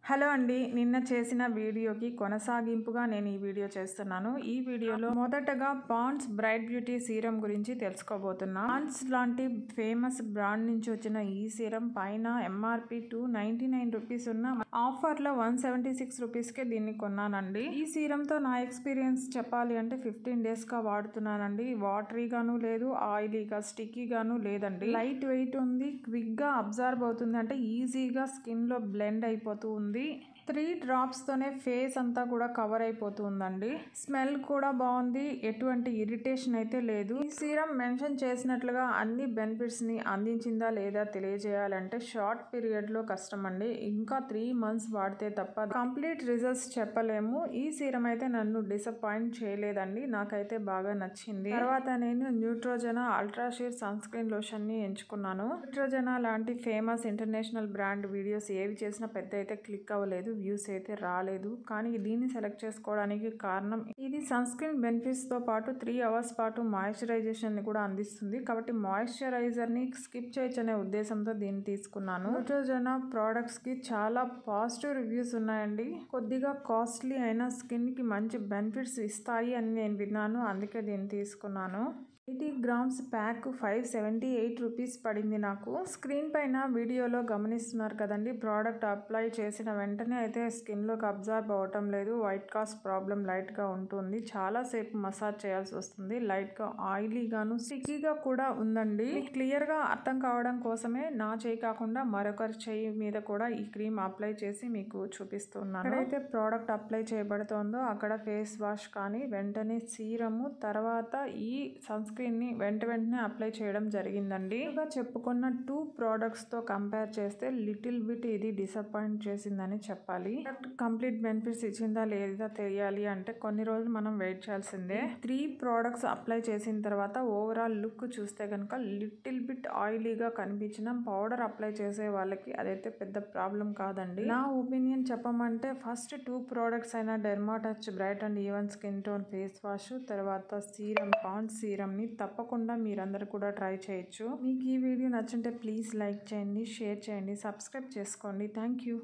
Hello అండి, నిన్న చేసిన వీడియోకి కొనసాగింపుగా నేను ఈ వీడియో చేస్తున్నాను. ఈ వీడియోలో మొదటగా పాండ్స్ బ్రైట్ బ్యూటీ సీరం గురించి తెలుసుకోబోతున్నా. పాండ్స్ లాంటి ఫేమస్ బ్రాండ్ నుంచి వచ్చిన ఈ సీరం పైన ఎంఆర్పి 299 రూపీస్ ఉన్న ఆఫర్లో 176 రూపీస్కే దీన్ని కొన్నానండి. ఈ సీరంతో నా ఎక్స్పీరియన్స్ చెప్పాలి అంటే 15 డేస్గా వాడుతున్నానండి. వాటరీగాను లేదు, ఆయిలీగా స్టిక్కీగాను లేదండి. లైట్ వెయిట్ ఉంది, క్విక్గా అబ్జర్వ్ అవుతుంది, అంటే ఈజీగా స్కిన్లో బ్లెండ్ అయిపోతూ ఉంది. 3 డ్రాప్స్తోనే ఫేస్ అంతా కూడా కవర్ అయిపోతుందండి. స్మెల్ కూడా బాగుంది, ఎటువంటి ఇరిటేషన్ అయితే లేదు. ఈ సీరం మెన్షన్ చేసినట్లుగా అన్ని బెనిఫిట్స్ని అందించిందా లేదా తెలియజేయాలంటే షార్ట్ పీరియడ్లో కష్టం అండి. ఇంకా 3 మంత్స్ వాడితే తప్ప కంప్లీట్ రిజల్ట్స్ చెప్పలేము. ఈ సీరం అయితే నన్ను డిసప్పాయింట్ చేయలేదండి, నాకైతే బాగా నచ్చింది. తర్వాత నేను న్యూట్రోజెనా అల్ట్రా షీర్ సన్ స్క్రీన్ లోషన్ని ఎంచుకున్నాను. న్యూట్రోజెనా లాంటి ఫేమస్ ఇంటర్నేషనల్ బ్రాండ్ వీడియోస్ ఏవి చేసినా పెద్ద అయితే క్లిక్ అవ్వలేదు, వ్యూస్ అయితే రాలేదు. కానీ దీన్ని సెలెక్ట్ చేసుకోవడానికి కారణం ఇది సన్ స్క్రీన్ బెనిఫిట్స్ తో పాటు 3 అవర్స్ పాటు మాయిశ్చరైజేషన్ ని కూడా అందిస్తుంది. కాబట్టి మాయిశ్చరైజర్ ని స్కిప్ చేయొచ్చు అనే ఉద్దేశంతో దీన్ని తీసుకున్నాను. న్యూట్రోజెనా ప్రోడక్ట్స్ కి చాలా పాజిటివ్ రివ్యూస్ ఉన్నాయండి. కొద్దిగా కాస్ట్లీ అయినా స్కిన్ కి మంచి బెనిఫిట్స్ ఇస్తాయి అని నేను విన్నాను, అందుకే దీన్ని తీసుకున్నాను. 80 గ్రామ్స్ ప్యాక్ 578 రూపీస్ పడింది నాకు. స్క్రీన్ పైన వీడియోలో గమనిస్తున్నారు కదండి, ప్రోడక్ట్ అప్లై చేసిన వెంటనే అయితే స్కిన్లోకి అబ్జర్వ్ అవ్వటం లేదు. వైట్ కాస్ట్ ప్రాబ్లం లైట్గా ఉంటుంది, చాలాసేపు మసాజ్ చేయాల్సి వస్తుంది. లైట్గా ఆయిలీగాను స్టిక్కీగా కూడా ఉందండి. క్లియర్గా అర్థం కావడం కోసమే నా చేయి కాకుండా మరొకరి చేయి మీద కూడా ఈ క్రీమ్ అప్లై చేసి మీకు చూపిస్తున్నాను. ఎక్కడైతే ప్రోడక్ట్ అప్లై చేయబడుతుందో అక్కడ ఫేస్ వాష్ కానీ వెంటనే సీరము, తర్వాత ఈ సన్ స్క్రీన్ ని వెంటనే అప్లై చేయడం జరిగిందండి. చెప్పుకున్న 2 ప్రోడక్ట్స్ తో కంపేర్ చేస్తే లిటిల్ బిట్ ఇది డిసప్పాయింట్ చేసిందని చెప్పాలి. కంప్లీట్ బెనిఫిట్స్ ఇచ్చిందా లేదా తెలియాలి అంటే కొన్ని రోజులు మనం వెయిట్ చేయాల్సిందే. 3 ప్రోడక్ట్స్ అప్లై చేసిన తర్వాత ఓవరాల్ లుక్ చూస్తే కనుక లిటిల్ బిట్ ఆయిలీగా కనిపించిన పౌడర్ అప్లై చేసే వాళ్ళకి అదైతే పెద్ద ప్రాబ్లం కాదండి. నా ఒపీనియన్ చెప్పమంటే ఫస్ట్ 2 ప్రోడక్ట్స్ అయిన derma touch bright and even skin tone face wash, తర్వాత సీరం పాండ్స్ సీరం ని తప్పకుండా మీరందరూ కూడా ట్రై చేయొచ్చు. మీకు ఈ వీడియో నచ్చుంటే ప్లీజ్ లైక్ చేయండి, షేర్ చేయండి, సబ్స్క్రైబ్ చేసుకోండి. Thank you.